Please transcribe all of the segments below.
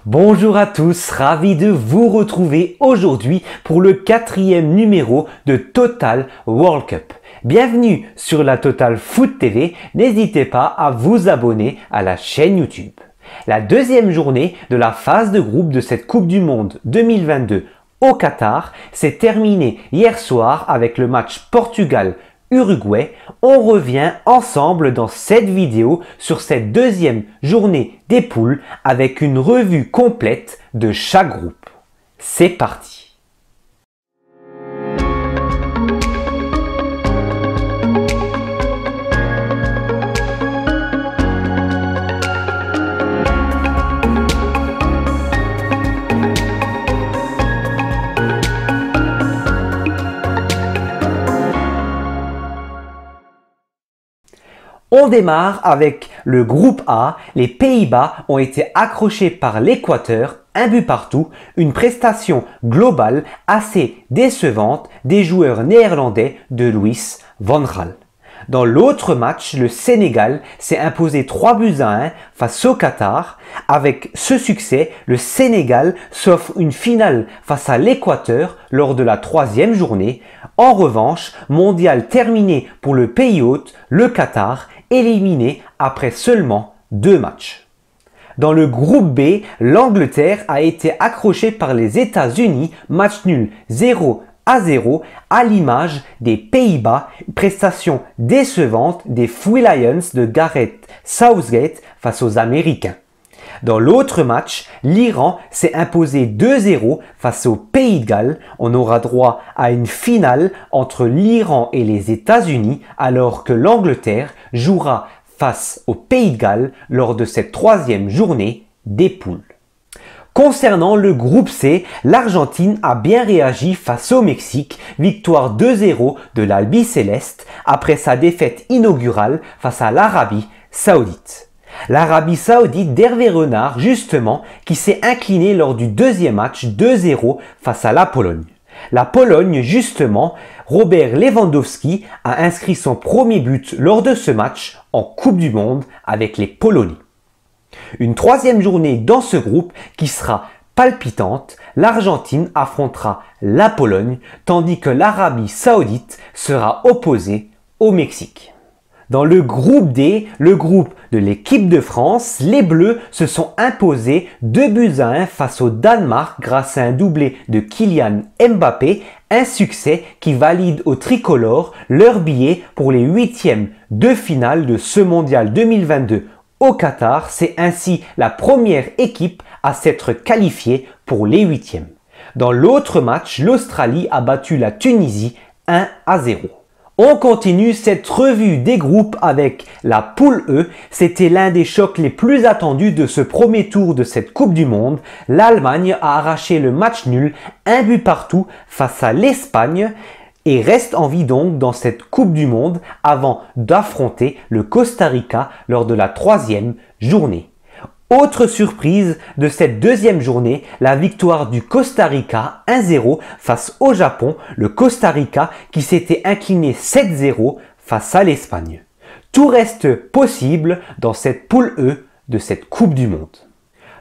Bonjour à tous, ravi de vous retrouver aujourd'hui pour le 4e numéro de Total World Cup. Bienvenue sur la Total Foot TV, n'hésitez pas à vous abonner à la chaîne YouTube. La deuxième journée de la phase de groupe de cette Coupe du Monde 2022 au Qatar s'est terminée hier soir avec le match Portugal-Uruguay. On revient ensemble dans cette vidéo sur cette deuxième journée des poules avec une revue complète de chaque groupe. C'est parti! On démarre avec le groupe A. Les Pays-Bas ont été accrochés par l'Équateur, un but partout, une prestation globale assez décevante des joueurs néerlandais de Louis van Gaal. Dans l'autre match, le Sénégal s'est imposé 3-1 face au Qatar. Avec ce succès, le Sénégal s'offre une finale face à l'Équateur lors de la 3e journée. En revanche, mondial terminé pour le pays hôte, le Qatar, éliminé après seulement 2 matchs. Dans le groupe B, l'Angleterre a été accrochée par les États-Unis, match nul 0-0 à l'image des Pays-Bas, prestation décevante des Free Lions de Gareth Southgate face aux Américains. Dans l'autre match, l'Iran s'est imposé 2-0 face au Pays de Galles. On aura droit à une finale entre l'Iran et les États-Unis alors que l'Angleterre jouera face au Pays de Galles lors de cette 3e journée des poules. Concernant le groupe C, l'Argentine a bien réagi face au Mexique, victoire 2-0 de l'Albiceleste après sa défaite inaugurale face à l'Arabie Saoudite. L'Arabie Saoudite d'Hervé Renard justement qui s'est incliné lors du deuxième match 2-0 face à la Pologne. La Pologne justement, Robert Lewandowski a inscrit son premier but lors de ce match en Coupe du Monde avec les Polonais. Une 3e journée dans ce groupe qui sera palpitante, l'Argentine affrontera la Pologne tandis que l'Arabie Saoudite sera opposée au Mexique. Dans le groupe D, le groupe de l'équipe de France, les Bleus se sont imposés 2-1 face au Danemark grâce à un doublé de Kylian Mbappé, un succès qui valide aux tricolores leur billet pour les 8e de finale de ce mondial 2022 au Qatar. C'est ainsi la première équipe à s'être qualifiée pour les 8e. Dans l'autre match, l'Australie a battu la Tunisie 1-0. On continue cette revue des groupes avec la poule E. C'était l'un des chocs les plus attendus de ce premier tour de cette Coupe du Monde. L'Allemagne a arraché le match nul, un but partout face à l'Espagne et reste en vie donc dans cette Coupe du Monde avant d'affronter le Costa Rica lors de la 3e journée. Autre surprise de cette deuxième journée, la victoire du Costa Rica 1-0 face au Japon, le Costa Rica qui s'était incliné 7-0 face à l'Espagne. Tout reste possible dans cette poule E de cette Coupe du Monde.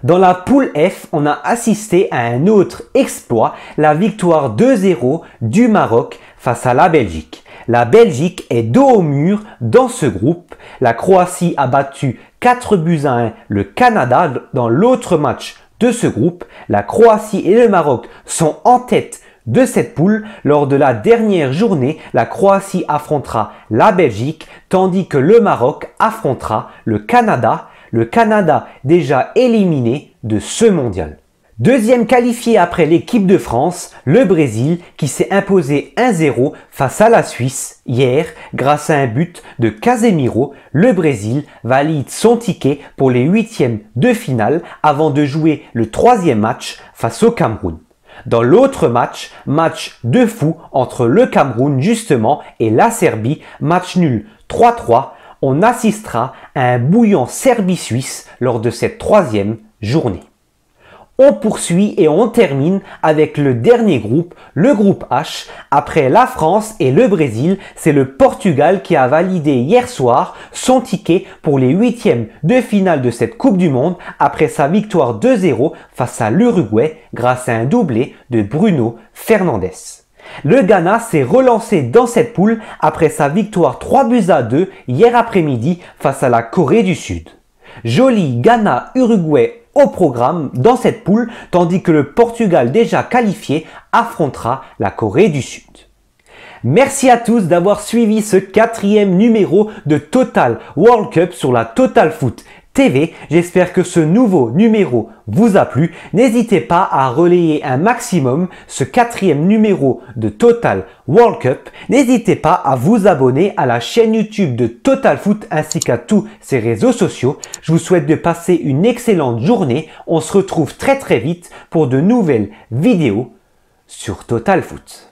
Dans la poule F, on a assisté à un autre exploit, la victoire 2-0 du Maroc face à la Belgique. La Belgique est dos au mur dans ce groupe. La Croatie a battu 4-1 le Canada dans l'autre match de ce groupe. La Croatie et le Maroc sont en tête de cette poule. Lors de la dernière journée, la Croatie affrontera la Belgique tandis que le Maroc affrontera le Canada. Le Canada déjà éliminé de ce mondial. Deuxième qualifié après l'équipe de France, le Brésil qui s'est imposé 1-0 face à la Suisse hier grâce à un but de Casemiro. Le Brésil valide son ticket pour les 8e de finale avant de jouer le 3e match face au Cameroun. Dans l'autre match, match de fou entre le Cameroun justement et la Serbie, match nul 3-3. On assistera à un bouillant Serbie-Suisse lors de cette 3e journée. On poursuit et on termine avec le dernier groupe, le groupe H. Après la France et le Brésil, c'est le Portugal qui a validé hier soir son ticket pour les huitièmes de finale de cette Coupe du Monde après sa victoire 2-0 face à l'Uruguay grâce à un doublé de Bruno Fernandes. Le Ghana s'est relancé dans cette poule après sa victoire 3-2 hier après-midi face à la Corée du Sud. Joli Ghana-Uruguay au programme dans cette poule, tandis que le Portugal déjà qualifié affrontera la Corée du Sud. Merci à tous d'avoir suivi ce 4e numéro de Total World Cup sur la Total Foot TV. J'espère que ce nouveau numéro vous a plu. N'hésitez pas à relayer un maximum ce 4e numéro de Total World Cup. N'hésitez pas à vous abonner à la chaîne YouTube de Total Foot ainsi qu'à tous ses réseaux sociaux. Je vous souhaite de passer une excellente journée. On se retrouve très vite pour de nouvelles vidéos sur Total Foot.